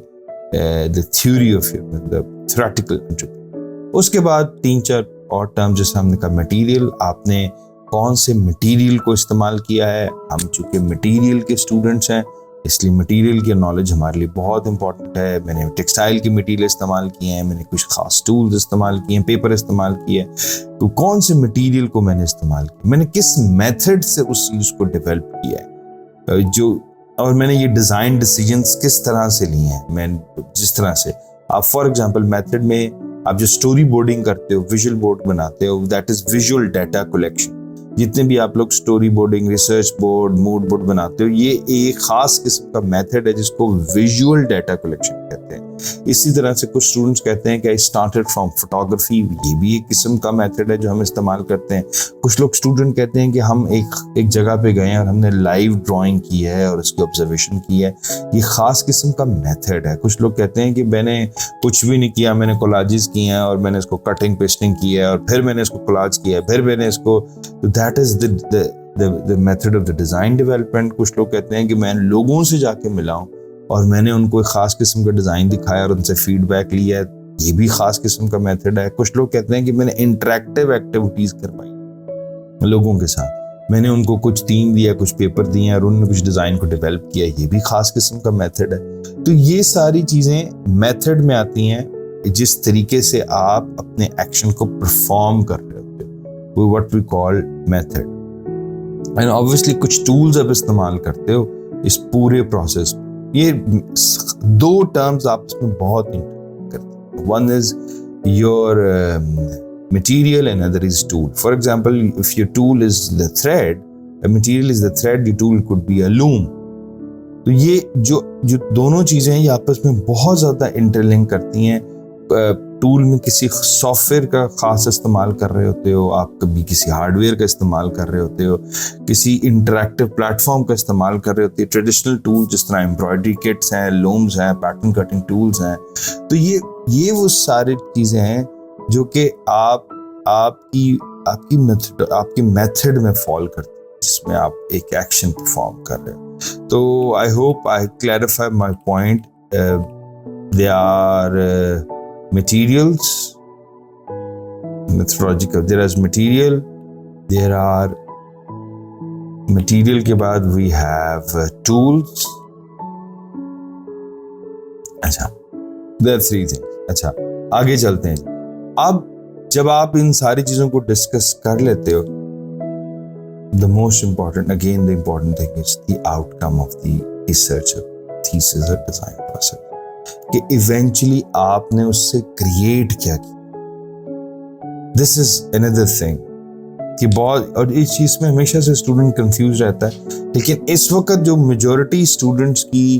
theory of the theoretical entrepreneur। उसके बाद 3-4 और टर्म, जैसे हमने कहा मटेरियल, आपने कौन से मटेरियल को इस्तेमाल किया है। हम चूंकि मटेरियल के स्टूडेंट्स हैं इसलिए मटेरियल की नॉलेज हमारे लिए बहुत इंपॉर्टेंट है। मैंने टेक्सटाइल के मटेरियल इस्तेमाल किए हैं, मैंने कुछ खास टूल्स इस्तेमाल किए हैं, पेपर इस्तेमाल किए हैं, तो कौन से मटेरियल को मैंने इस्तेमाल किया, मैंने किस मेथड से उस चीज़ को डेवलप किया है, और मैंने ये डिज़ाइन डिसीजंस किस तरह से लिए हैं। मैं जिस तरह से आप फॉर एग्जांपल मेथड में आप जो स्टोरी बोर्डिंग करते हो, विजुअल बोर्ड बनाते हो, that is visual data collection. जितने भी आप लोग story boarding, research board, mood board बनाते हो, ये एक खास किस्म का मेथड है जिसको विजुअल डाटा कलेक्शन कहते हैं। इसी तरह से कुछ स्टूडेंट्स कहते हैं कि आई स्टार्टेड फ्रॉम फोटोग्राफी, ये भी एक किस्म का मेथड है जो हम इस्तेमाल करते हैं। कुछ लोग स्टूडेंट कहते हैं कि हम एक जगह पे गए हैं और हमने लाइव ड्राइंग की है और उसकी ऑब्जर्वेशन की है, ये खास किस्म का मेथड है। कुछ लोग कहते हैं कि मैंने कुछ भी नहीं किया, मैंने कोलाजेस किए हैं और मैंने इसको कटिंग पेस्टिंग की है और फिर मैंने इसको कोलाज किया है, फिर मैंने इसको, तो that is the method of the design development. कुछ लोग कहते हैं कि मैं लोगों से जाके मिला हूं और मैंने उनको एक खास किस्म का डिजाइन दिखाया और उनसे फीडबैक लिया है, ये भी खास किस्म का मेथड है। कुछ लोग कहते हैं कि मैंने इंटरैक्टिव एक्टिविटीज करवाई लोगों के साथ, मैंने उनको कुछ थीम दिया, कुछ पेपर दिए और उन्होंने कुछ डिजाइन को डेवलप किया, ये भी खास किस्म का मेथड है। तो ये सारी चीजें मेथड में आती हैं, जिस तरीके से आप अपने एक्शन को परफॉर्म कर रहे होते हो, वो what we call method. And obviously कुछ टूल्स आप इस्तेमाल करते हो इस पूरे प्रोसेस में। ये दो टर्म्स आपस में बहुत इंटरेक्ट करते हैं। One is your material and other is tool. For example, if your tool is the thread, a material is the thread, your tool could be a loom. तो ये जो दोनों चीजें हैं ये आपस में बहुत ज्यादा इंटरलिंक करती हैं। टूल में किसी सॉफ्टवेयर का खास इस्तेमाल कर रहे होते हो, आप कभी किसी हार्डवेयर का इस्तेमाल कर रहे होते हो, किसी इंटरैक्टिव प्लेटफॉर्म का इस्तेमाल कर रहे होते हो, ट्रेडिशनल टूल जिस तरह एम्ब्रॉयडरी किट्स हैं, लूम्स हैं, पैटर्न कटिंग टूल्स हैं। तो ये वो सारी चीजें हैं जो कि आपकी मेथड में फॉल करती है, जिसमें आप एक एक्शन परफॉर्म कर रहे हो। तो I hope I clarify my point. They are materials, methodological, there is material, there are material के बाद we have tools। अच्छा, there are 3 things। अच्छा, आगे चलते हैं। अब जब आप इन सारी चीजों को डिस्कस कर लेते हो, the most important, again the important thing is the outcome of the research thesis or design process, कि इवेंचुअली आपने उससे क्रिएट क्या किया। दिस इज अनदर थिंग कि बहुत, और इस चीज में हमेशा से स्टूडेंट कंफ्यूज रहता है, लेकिन इस वक्त जो मेजॉरिटी स्टूडेंट्स की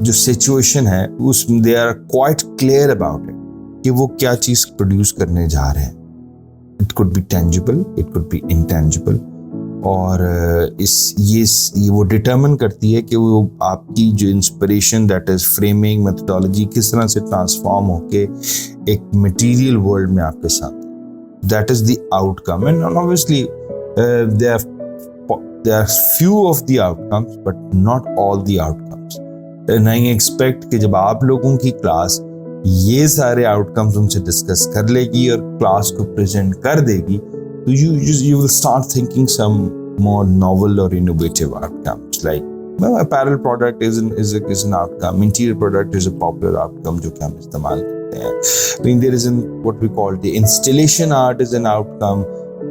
जो सिचुएशन है उस they are quite clear about it कि वो क्या चीज प्रोड्यूस करने जा रहे हैं. It could be tangible, it could be intangible, और ये वो डिटरमिन करती है कि वो आपकी जो inspiration, that is framing methodology, किस तरह से ट्रांसफॉर्म होके एक मटेरियल वर्ल्ड में आपके साथ. That is the outcome. And obviously there are few of the outcomes but not all the outcomes. And I expect कि जब आप लोगों की क्लास ये सारे आउटकम्स उनसे डिस्कस कर लेगी और क्लास को प्रेजेंट कर देगी, तो you will start thinking some more novel or innovative outcomes. Like apparel product is an outcome, interior product is a popular outcome जो कि हम इस्तेमाल करते हैं. I mean, there is what we call the installation art is an outcome.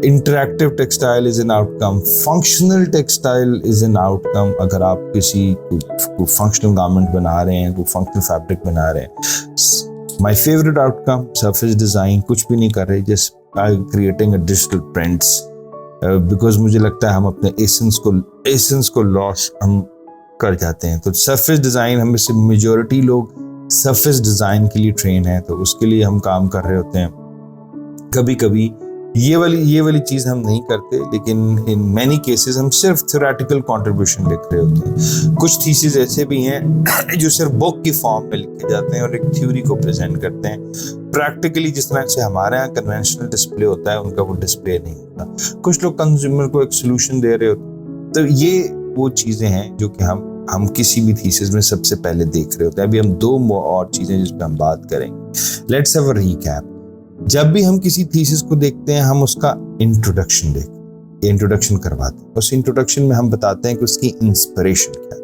Interactive textile is an outcome. Functional textile is an outcome. अगर आप किसी को functional garment बना रहे हैं, कोई functional fabric बना रहे हैं. My favorite outcome, surface design, कुछ भी नहीं कर रहे, just creating a digital prints. Because मुझे लगता है हम अपने essence को loss हम कर जाते हैं. तो surface design हमें से majority लोग surface design के लिए train है, तो उसके लिए हम काम कर रहे होते हैं. कभी कभी ये वाली चीज हम नहीं करते, लेकिन इन मैनी केसेस हम सिर्फ थ्योरेटिकल कंट्रीब्यूशन लिख रहे होते हैं. कुछ थीसिस ऐसे भी हैं जो सिर्फ बुक की फॉर्म में लिखे जाते हैं और एक थ्योरी को प्रेजेंट करते हैं. प्रैक्टिकली जिस तरह से हमारे यहाँ कन्वेंशनल डिस्प्ले होता है, उनका वो डिस्प्ले नहीं होता. कुछ लोग कंज्यूमर को एक सोल्यूशन दे रहे होते हैं. तो ये वो चीजें हैं जो कि हम किसी भी थीसिस में सबसे पहले देख रहे होते हैं. अभी हम दो और चीजें जिस पर हम बात करेंगे. Let's have a recap. जब भी हम किसी थीसिस को देखते हैं, हम उसका इंट्रोडक्शन करवाते हैं. उस इंट्रोडक्शन में हम बताते हैं कि उसकी इंस्पिरेशन क्या है.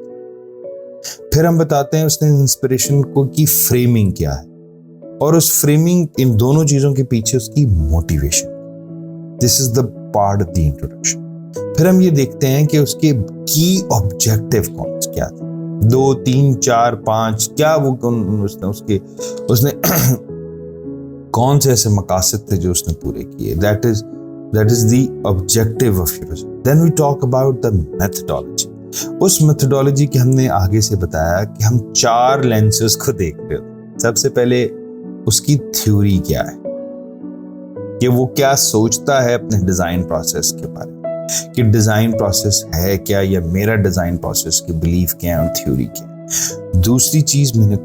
फिर हम बताते हैं उसने इंस्पिरेशन को की फ्रेमिंग क्या है, और उस फ्रेमिंग, इन दोनों चीजों के पीछे उसकी motivation. This is the part of the introduction. फिर हम ये देखते हैं कि उसके की ऑब्जेक्टिव क्या थे, 2, 3, 4, 5, क्या वो उसने कौन से ऐसे मकासद थे जो उसने पूरे किए. That is the objective of yours. Then we talk about the methodology. उस मेथोडोलॉजी के हमने आगे से बताया कि हम 4 लेंसेस को देख रहे हो. सबसे पहले उसकी थ्योरी क्या है, कि वो क्या सोचता है अपने डिजाइन प्रोसेस के बारे में, कि डिजाइन प्रोसेस है क्या, या मेरा डिजाइन प्रोसेस के बिलीफ क्या है और थ्योरी क्या है. दूसरी चीज, मैंने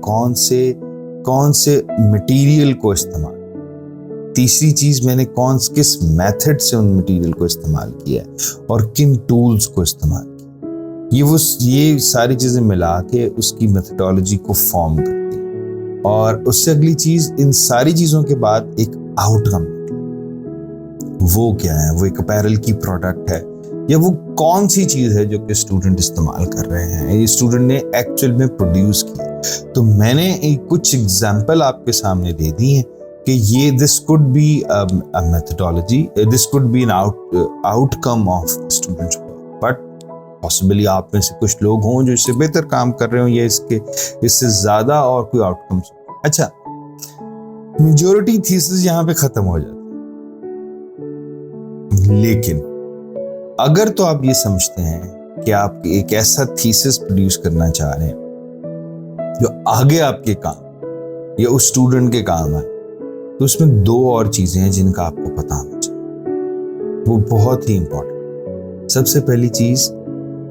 कौन से मटेरियल को इस्तेमाल. तीसरी चीज, मैंने किस मेथड से उन मटेरियल को इस्तेमाल किया है और किन टूल्स को इस्तेमाल किया. ये सारी चीजें मिला के उसकी मेथोडोलॉजी को फॉर्म करती है. और उससे अगली चीज, इन सारी चीजों के बाद एक आउटकम. वो क्या है, वो एक अपैरल की प्रोडक्ट है, या वो कौन सी चीज है जो कि स्टूडेंट इस्तेमाल कर रहे हैं, ये स्टूडेंट ने एक्चुअल में प्रोड्यूस किया. तो मैंने कुछ एग्जाम्पल आपके सामने दे दी हैं कि ये this could be a methodology, this could B an outcome of students work. But possibly आप में से कुछ लोग हों जो इससे बेहतर काम कर रहे हो, या इससे ज्यादा और कोई आउटकम्स. अच्छा, मेजॉरिटी थीसिस यहाँ पे खत्म हो जाती है. लेकिन अगर तो आप ये समझते हैं कि आप एक ऐसा थीसिस प्रोड्यूस करना चाह रहे हैं जो आगे आपके काम या उस स्टूडेंट के काम है, तो उसमें 2 और चीजें हैं जिनका आपको पता होना चाहिए. वो बहुत ही इंपॉर्टेंट. सबसे पहली चीज,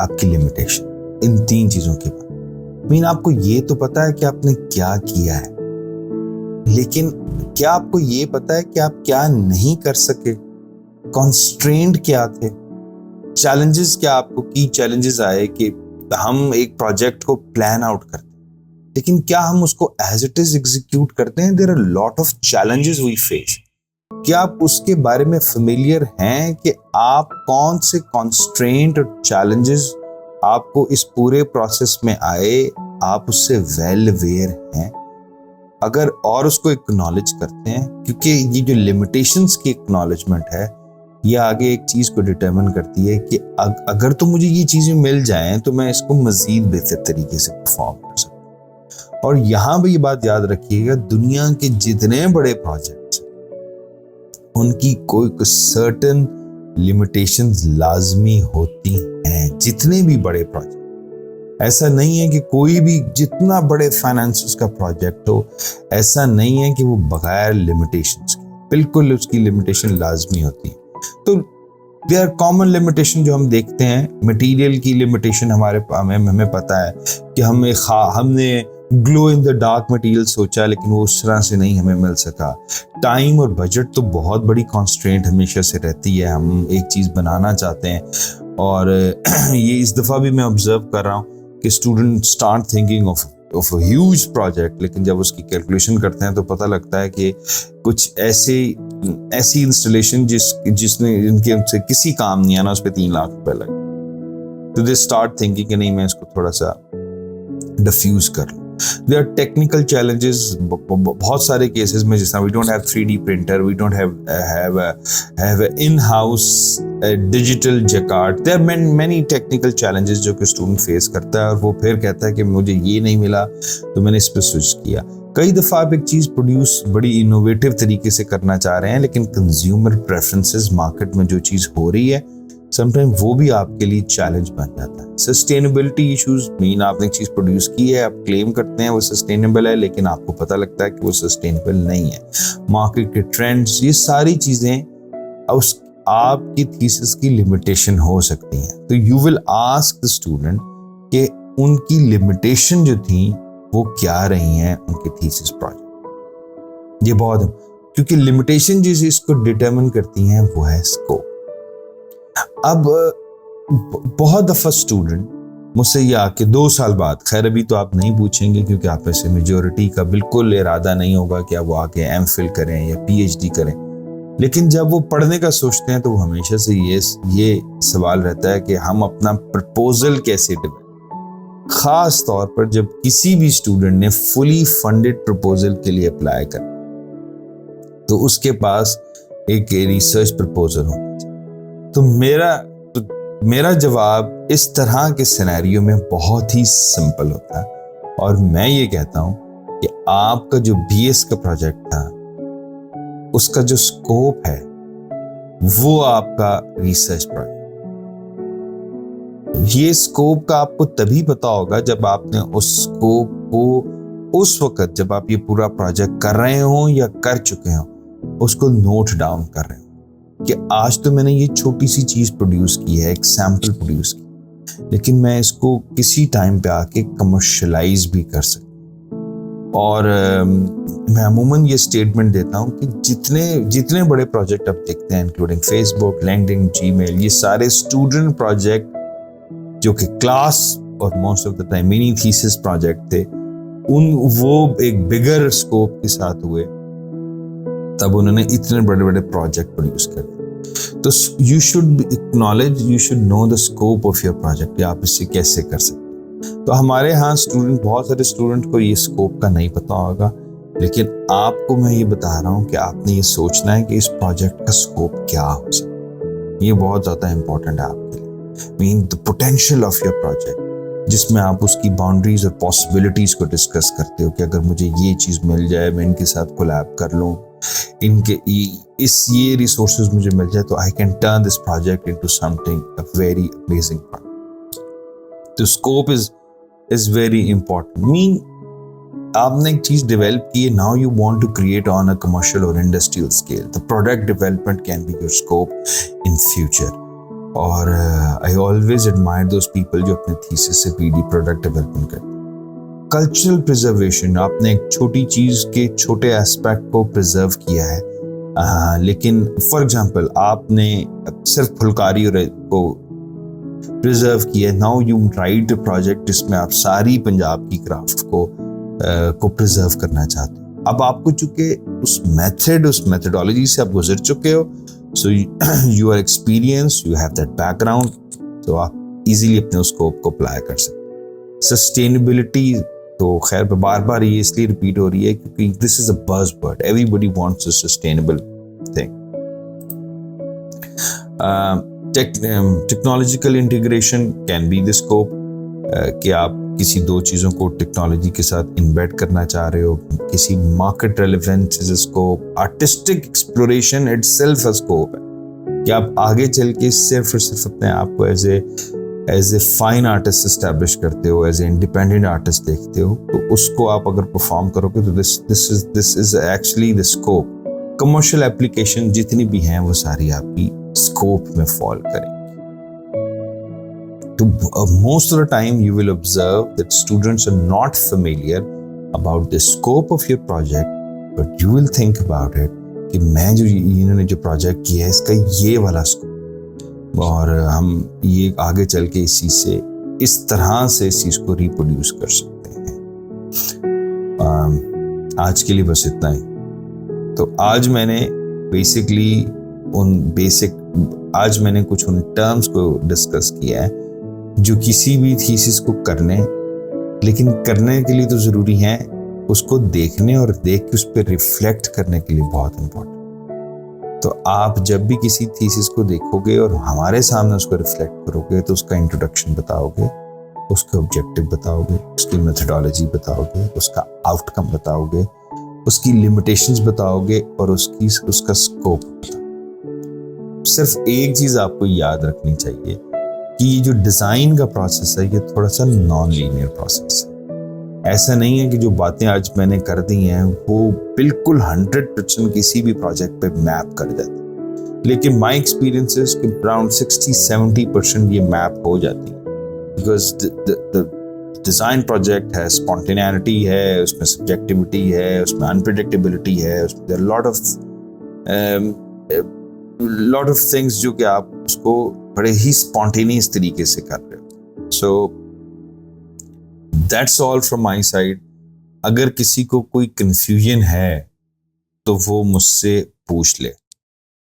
आपकी लिमिटेशन. इन 3 चीजों के बाद आपको ये तो पता है कि आपने क्या किया है, लेकिन क्या आपको ये पता है कि आप क्या नहीं कर सके, कॉन्स्ट्रेंट क्या थे, चैलेंजेस क्या आपको की चैलेंजेस आए कि हम एक प्रोजेक्ट को प्लान आउट करते हैं, लेकिन क्या हम उसको एज इट इज एग्जीक्यूट करते हैं. There are lot of challenges we face. क्या आप उसके बारे में फेमिलियर हैं कि आप कौन से कॉन्स्ट्रेंट और चैलेंजेस आपको इस पूरे प्रोसेस में आए, आप उससे वेल अवेयर हैं अगर, और उसको एक्नॉलेज करते हैं. क्योंकि ये जो लिमिटेशंस की एक्नॉलेजमेंट है, ये आगे एक चीज को डिटरमिन करती है कि अगर तो मुझे ये चीजें मिल जाएं तो मैं इसको मजीद बेहतर तरीके से परफॉर्म कर सकूं. और यहां भी ये बात याद रखिएगा, दुनिया के जितने बड़े प्रोजेक्ट्स उनकी कोई सर्टेन लिमिटेशंस लाजमी होती हैं. जितने भी बड़े प्रोजेक्ट, ऐसा नहीं है कि कोई भी जितना बड़े फाइनेंसेस का प्रोजेक्ट हो, ऐसा नहीं है कि वो बगैर लिमिटेशंस के, बिल्कुल उसकी लिमिटेशन लाजमी होती है। तो दे आर कॉमन लिमिटेशन जो हम देखते हैं। मटेरियल की लिमिटेशन हमें पता है कि हमने glow in the dark material सोचा, लेकिन वो उस तरह से नहीं हमें मिल सका। टाइम और बजट तो बहुत बड़ी कॉन्स्ट्रेंट हमेशा से रहती है। हम एक चीज़ बनाना चाहते हैं और ये इस दफ़ा भी मैं ऑब्जर्व कर रहा हूँ कि student start thinking of a huge project, लेकिन जब उसकी कैलकुलेशन करते हैं तो पता लगता है कि कुछ ऐसी इंस्टॉलेशन जिनके उनसे किसी काम नहीं आना, उस पर 3 लाख रुपए लगे। तो दे स्टार्ट थिंकिंग कि नहीं, मैं इसको थोड़ा सा डिफ्यूज कर लूँ। There are technical challenges, बहुत सारे केसेस में, जिस तरह we don't have 3D printer, we don't have a in-house digital jacquard. There are many technical challenges जो कि स्टूडेंट फेस करता है और वो फिर कहता है कि मुझे ये नहीं मिला तो मैंने इस पर स्विच किया। कई दफ़ा आप एक चीज़ प्रोड्यूस बड़ी इनोवेटिव तरीके से करना चाह रहे हैं, लेकिन कंज्यूमर प्रेफरेंसेस, मार्केट में जो चीज़ हो रही है, समटाइम वो भी आपके लिए चैलेंज बन जाता है। सस्टेनेबिलिटी इश्यूज मीन आपने एक चीज़ प्रोड्यूस की है, आप क्लेम करते हैं वो सस्टेनेबल है, लेकिन आपको पता लगता है कि वो सस्टेनेबल नहीं है। मार्केट के ट्रेंड्स, ये सारी चीज़ें उस आपकी थीसिस की लिमिटेशन हो सकती हैं। तो you will ask the student कि उनकी लिमिटेशन जो थी वो क्या रही हैं उनके थीसिस प्रोजेक्ट। ये बहुत, क्योंकि लिमिटेशन जिस इसको डिटरमिन करती हैं वो है स्कोप। अब बहुत दफ़ा स्टूडेंट मुझसे ये आके 2 साल बाद, खैर अभी तो आप नहीं पूछेंगे क्योंकि आप में से मेजोरिटी का बिल्कुल इरादा नहीं होगा कि आप वो आके एमफिल करें या पीएचडी करें, लेकिन जब वो पढ़ने का सोचते हैं तो वो हमेशा से ये सवाल रहता है कि हम अपना प्रपोजल कैसे डेवलप, खास तौर पर जब किसी भी स्टूडेंट ने फुली फंडेड प्रपोजल के लिए अप्लाई कर तो उसके पास एक रिसर्च प्रपोजल होना चाहिए। तो मेरा जवाब इस तरह के सिनेरियो में बहुत ही सिंपल होता है और मैं ये कहता हूं कि आपका जो बीएस का प्रोजेक्ट था उसका जो स्कोप है वो आपका रिसर्च प्रोजेक्ट। ये स्कोप का आपको तभी पता होगा जब आपने उस स्कोप को उस वक्त, जब आप ये पूरा प्रोजेक्ट कर रहे हो या कर चुके हो, उसको नोट डाउन कर रहे हो कि आज तो मैंने ये छोटी सी चीज़ प्रोड्यूस की है, एक सैम्पल प्रोड्यूस की, लेकिन मैं इसको किसी टाइम पे आके कमर्शलाइज भी कर सकता। और मैं अमूमन ये स्टेटमेंट देता हूँ कि जितने बड़े प्रोजेक्ट आप देखते हैं, इंक्लूडिंग फेसबुक, लिंक्डइन, जीमेल, ये सारे स्टूडेंट प्रोजेक्ट जो कि क्लास और most of the time mini thesis project थे, वो एक बिगर स्कोप के साथ हुए, तब उन्होंने इतने बड़े बड़े प्रोजेक्ट प्रोड्यूस कर। तो you should acknowledge, you should know the scope of your project कि आप इससे कैसे कर सकते। तो हमारे यहाँ बहुत सारे स्टूडेंट को ये स्कोप का नहीं पता होगा, लेकिन आपको मैं ये बता रहा हूँ कि आपने ये सोचना है कि इस प्रोजेक्ट का स्कोप क्या हो सकता है। ये बहुत ज़्यादा इंपॉर्टेंट है आपके लिए। Mean the potential of your project, जिसमें आप उसकी बाउंड्रीज और पॉसिबिलिटीज को डिस्कस करते हो कि अगर मुझे ये चीज़ मिल जाए, मैं इनके साथ कोलैब कर लूँ, ये रिसोर्सेज मुझे मिल जाए, तो I can turn this project into something a very amazing project. तो scope is very important. Mean आपने एक चीज डेवलप की है, now you want to create on a commercial और industrial scale, the product development can be your scope in future. और I always admire those people जो अपने थीसिस से पीडी प्रोडक्ट डेवलपमेंट करते हैं। कल्चरल प्रिजर्वेशन, आपने एक छोटी चीज के छोटे एस्पेक्ट को प्रिजर्व किया है, लेकिन फॉर एग्जांपल आपने सिर्फ फुलकारी को प्रिजर्व किया। Now you right a project जिसमें आप सारी पंजाब की क्राफ्ट को प्रिजर्व करना चाहते हो। अब आपको चूंकि उस मेथडोलॉजी से आप गुजर चुके हो, so you are experience, you have that background, तो आप इजीली अपने स्कोप को अप्लाई कर सकते। सस्टेनेबिलिटी तो खैर बार बार ये इसलिए रिपीट हो रही है क्योंकि this is a buzzword, everybody wants a sustainable thing. Technological integration can be the scope, कि आप किसी 2 चीज़ों को टेक्नोलॉजी के साथ इन्वेट करना चाह रहे हो, किसी market relevance is a scope, artistic exploration itself a scope है कि आप आगे चल के सिर्फ और सिर्फ अपने आप को as a fine artist establish करते हो, एज ए इंडिपेंडेंट आर्टिस्ट देखते हो, तो उसको आप अगर परफॉर्म करोगे तो this is actually the scope. Commercial application जितनी भी हैं वो सारी आपकी स्कोप में फॉल करेंगी। तो most of the time you will observe that students are not familiar about the scope of your project, but you will think about it कि मैं जो इन्होंने जो प्रोजेक्ट किया है इसका ये वाला स्कोप, और हम ये आगे चल के इस चीज़ से इस तरह से इस चीज़ को रिप्रोड्यूस कर सकते हैं। आज के लिए बस इतना ही। तो आज मैंने आज मैंने कुछ उन टर्म्स को डिस्कस किया है जो किसी भी थीसिस को लेकिन करने के लिए तो ज़रूरी है, उसको देखने और देख के उस पर रिफ्लेक्ट करने के लिए बहुत इम्पोर्टेंट। तो आप जब भी किसी थीसिस को देखोगे और हमारे सामने उसको रिफ्लेक्ट करोगे तो उसका इंट्रोडक्शन बताओगे, उसके ऑब्जेक्टिव बताओगे, उसकी मेथडोलॉजी बताओगे, उसका आउटकम बताओगे, उसकी लिमिटेशंस बताओगे और उसका स्कोप बताओगे। सिर्फ एक चीज़ आपको याद रखनी चाहिए कि ये जो डिज़ाइन का प्रोसेस है ये थोड़ा सा नॉन लीनियर प्रोसेस है। ऐसा नहीं है कि जो बातें आज मैंने कर दी हैं वो बिल्कुल 100% किसी भी प्रोजेक्ट पे मैप कर जाती, लेकिन माय एक्सपीरियंसेस कि अराउंड 60-70% ये मैप हो जाती है, बिकॉज द डिज़ाइन प्रोजेक्ट है, स्पॉन्टेनिटी है, उसमें सब्जेक्टिविटी है, उसमें अनप्रेडिक्टेबिलिटी है, उसमें लॉट ऑफ थिंग्स जो कि आप उसको बड़े ही स्पॉन्टेनियस तरीके से कर रहे हो। So that's all from my side. अगर किसी को कोई कंफ्यूजन है तो वो मुझसे पूछ ले।